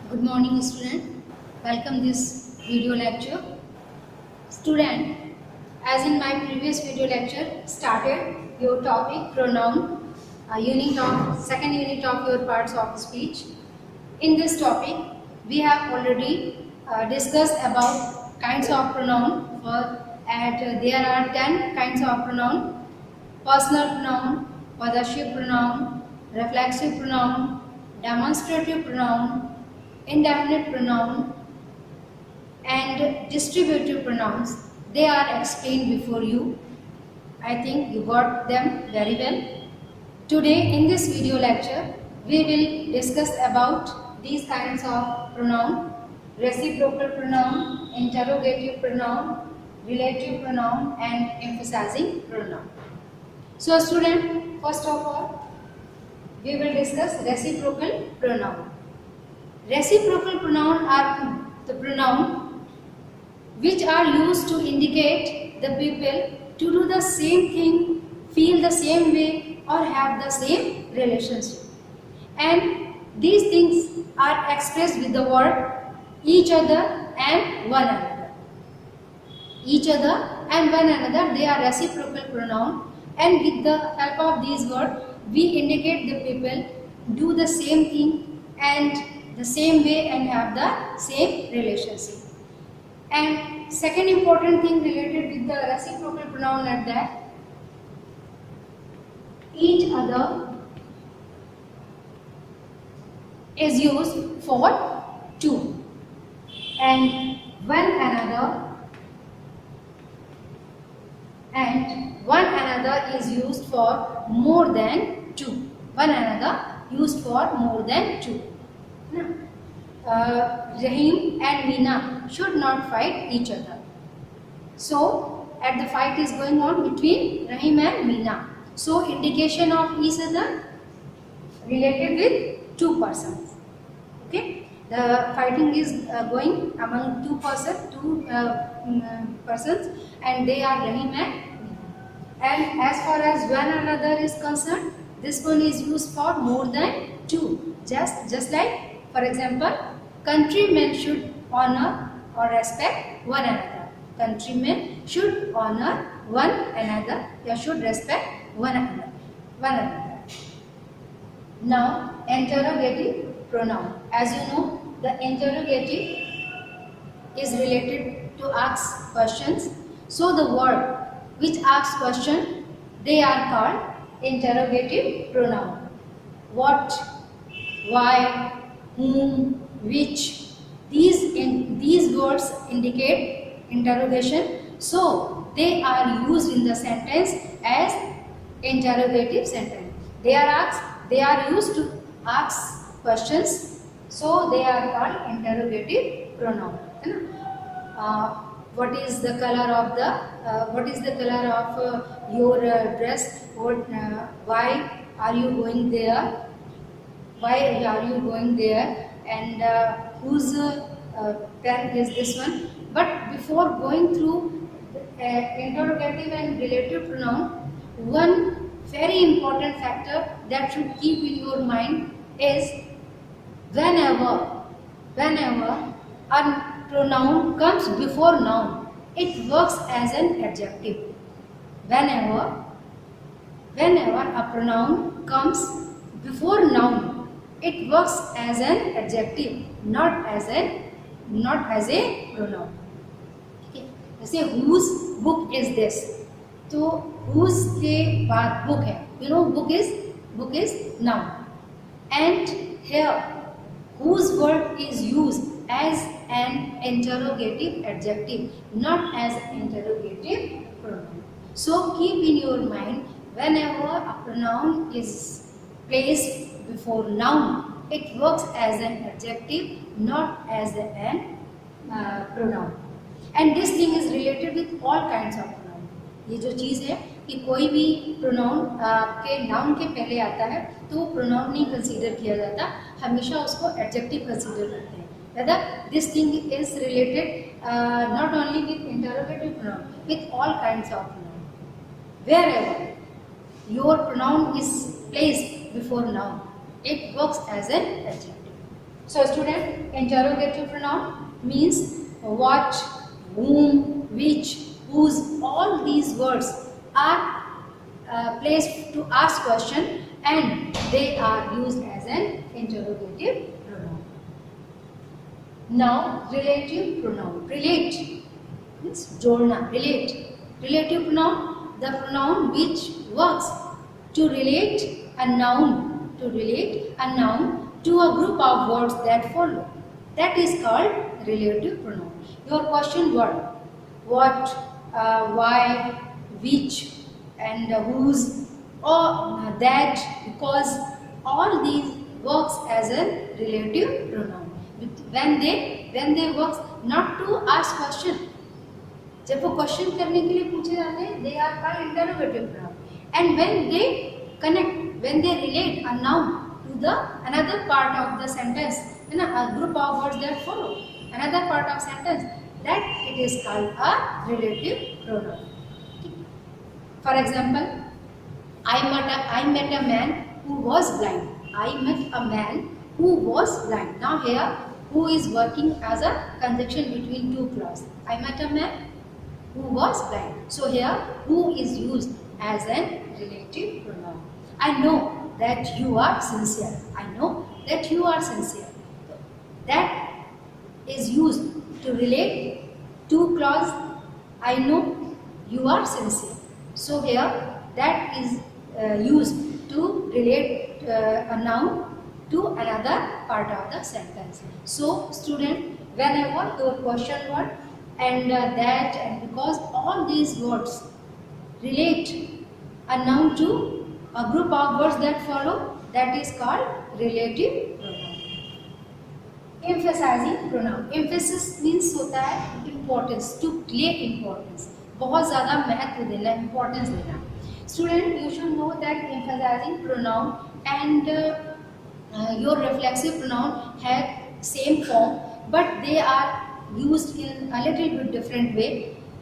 Good morning, student. Welcome this video lecture. Student, as in my previous video lecture, started your topic pronoun, second unit of your parts of speech. In this topic, we have already discussed about kinds of pronoun. There are 10 kinds of pronoun: personal pronoun, possessive pronoun, reflexive pronoun, demonstrative pronoun, indefinite pronoun, and distributive pronouns. They are explained before you. I think you got them very well. Today in this video lecture, we will discuss about these kinds of pronoun: reciprocal pronoun, interrogative pronoun, relative pronoun, and emphasizing pronoun. So student, first of all, we will discuss reciprocal pronoun. Reciprocal pronoun are the pronoun which are used to indicate the people to do the same thing, feel the same way, or have the same relationship. And these things are expressed with the word each other and one another. Each other and one another, they are reciprocal pronoun, and with the help of these words, we indicate the people do the same thing and the same way and have the same relationship. And second important thing related with the reciprocal pronoun is that each other is used for two, and one another is used for more than two. One another used for more than two. Rahim and Meena should not fight each other. So, at the fight is going on between Rahim and Meena. So, indication of each other related with two persons. Okay, the fighting is going among two persons, and they are Rahim and Meena. And as far as one another is concerned, this one is used for more than two. Just like, for example, countrymen should honor or respect one another. Countrymen should honor one another. They should respect one another. Now, interrogative pronoun. As you know, the interrogative is related to ask questions. So the word which asks question, they are called interrogative pronoun. What, why, whom, which, these words indicate interrogation, so they are used in the sentence as interrogative sentence. They are used to ask questions, so they are called interrogative pronoun. What is the color of your dress? Why are you going there? And whose pen is this one? But before going through interrogative and relative pronoun, one very important factor that should keep in your mind is whenever a pronoun comes before noun, it works as an adjective. Whenever a pronoun comes before noun, it works as an adjective, not as a pronoun. Okay. जैसे whose book is this, तो whose के बाद book है, book is noun, and here whose word is used as an interrogative adjective, not as an interrogative pronoun. So keep in your mind, whenever a pronoun is placed before noun, it works as an adjective, not as an pronoun. And this thing is related with all kinds of pronoun. ये जो चीज़ है कि कोई भी pronoun आपके noun के पहले आता है तो प्रोनाउन नहीं कंसीडर किया जाता, हमेशा उसको एडजेक्टिव कंसीडर करते हैं. Whether this thing is related not only with interrogative pronoun, with all kinds of pronoun. Wherever your pronoun is placed before noun, it works as an adjective. So student, interrogative pronoun means what, whom, which, whose, all these words are placed to ask question and they are used as an interrogative pronoun. Now relative pronoun. Relate means जोड़ना, relate. Relative pronoun, the pronoun which works to relate a noun, to a group of words that follow. That is called relative pronoun. Your question word, what, why, which, and whose, or that, because, all these works as a relative pronoun. When they works not to ask question, जब वो question करने के लिए पूछे जाते हैं they are called interrogative pronoun and when they connect when they relate a noun to the another part of the sentence है ना a group of words that follow another part of sentence that it is called a relative pronoun for example I met a man who was blind. I met a man who was blind. Now here who is working as a conjunction between two clauses. I met a man who was blind. So here who is used as an relative pronoun. I know that you are sincere. I know that you are sincere. That is used to relate two clause. I know you are sincere. So here that is used to relate a noun to another part of the sentence. So student, whenever your question word and that and because all these words relate a noun to a group of words that follow, that is called relative pronoun. Emphasizing pronoun. Emphasis means होता है importance, to play importance, बहुत ज़्यादा महत्व देना, importance देना. Student, you should know that emphasizing pronoun and your reflexive pronoun have same form, but they are used in a little bit different way.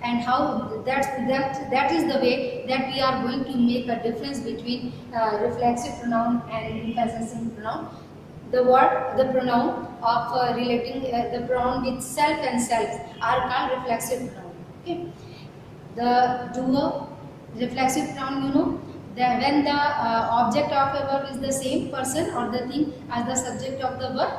And how that is the way that we are going to make a difference between reflexive pronoun and emphasizing pronoun. The pronoun of relating the pronoun with self and self are called reflexive pronoun. Okay, the doer. Reflexive pronoun, you know, that when the object of a verb is the same person or the thing as the subject of the verb,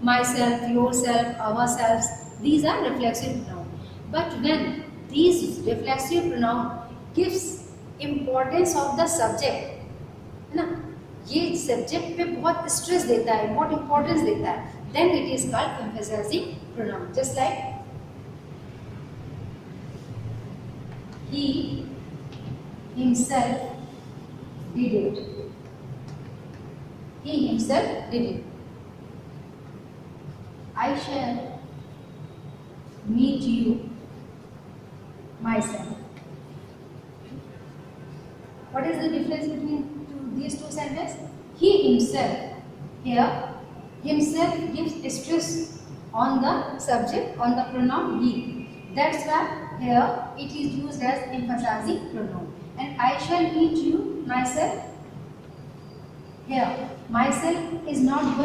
myself, yourself, ourselves, these are reflexive pronoun. But when these reflexive pronoun gives importance of the subject, है ना, ये subject पे बहुत stress देता है, बहुत importance देता है, then it is called emphasizing pronoun. Just like he himself did it. He himself did it. I shall meet you myself. What is the difference between these two sentences? He himself. Here, himself gives stress on the subject, on the pronoun he. That's why here it is used as emphasizing pronoun. And I shall meet you myself. Here, myself is not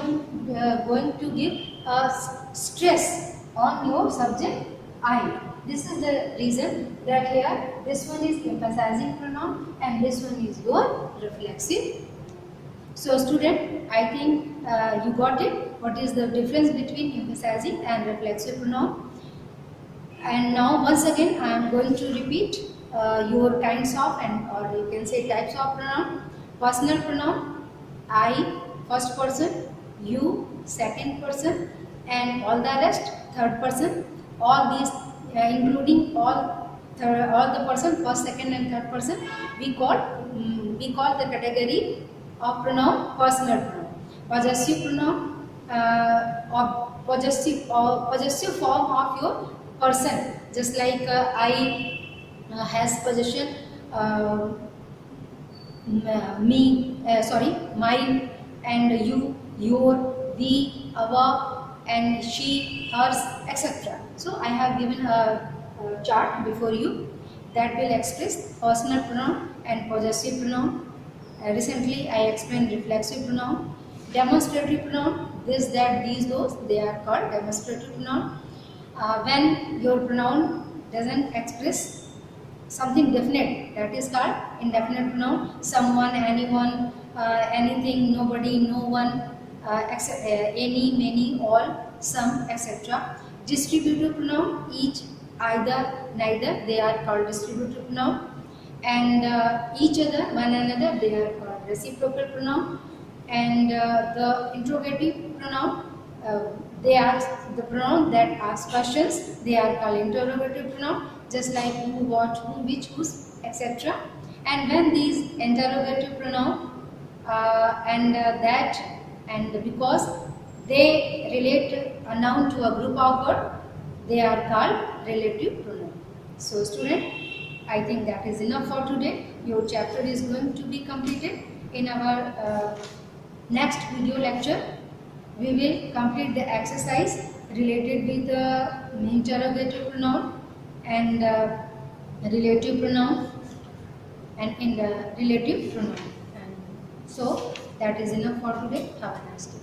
going to give a stress on your subject I. This is the reason that here this one is emphasizing pronoun and this one is your reflexive. So student, I think you got it. What is the difference between emphasizing and reflexive pronoun? And now once again I am going to repeat your kinds of and or you can say types of pronoun. Personal pronoun, I first person, you second person, and all the rest third person. All these including all the person first, second, and third person, we call the category of pronoun personal pronoun. Possessive pronoun or possessive form of your person, just like I has possession, mine, and you, your, the, our, and she, hers, etc. So I have given a chart before you that will express personal pronoun and possessive pronoun. Recently I explained reflexive pronoun, Demonstrative pronoun, this, that, these, those, they are called demonstrative pronoun. When your pronoun doesn't express something definite, that is called indefinite pronoun. Someone, anyone, anything, nobody, no one, any, many, all, some, etc. Distributive pronoun, each, either, neither, they are called distributive pronoun. And each other, one another, they are called reciprocal pronoun. And the interrogative pronoun, they are the pronoun that ask questions, they are called interrogative pronoun, just like who, what, whom, which, whose, etc. And when these interrogative pronoun that and because they relate a noun to a group of word, they are called relative pronoun. So student, I think that is enough for today. Your chapter is going to be completed. In our next video lecture, we will complete the exercise related with the interrogative pronoun and relative pronoun and in the relative pronoun. And so that is enough for today. Have a nice day.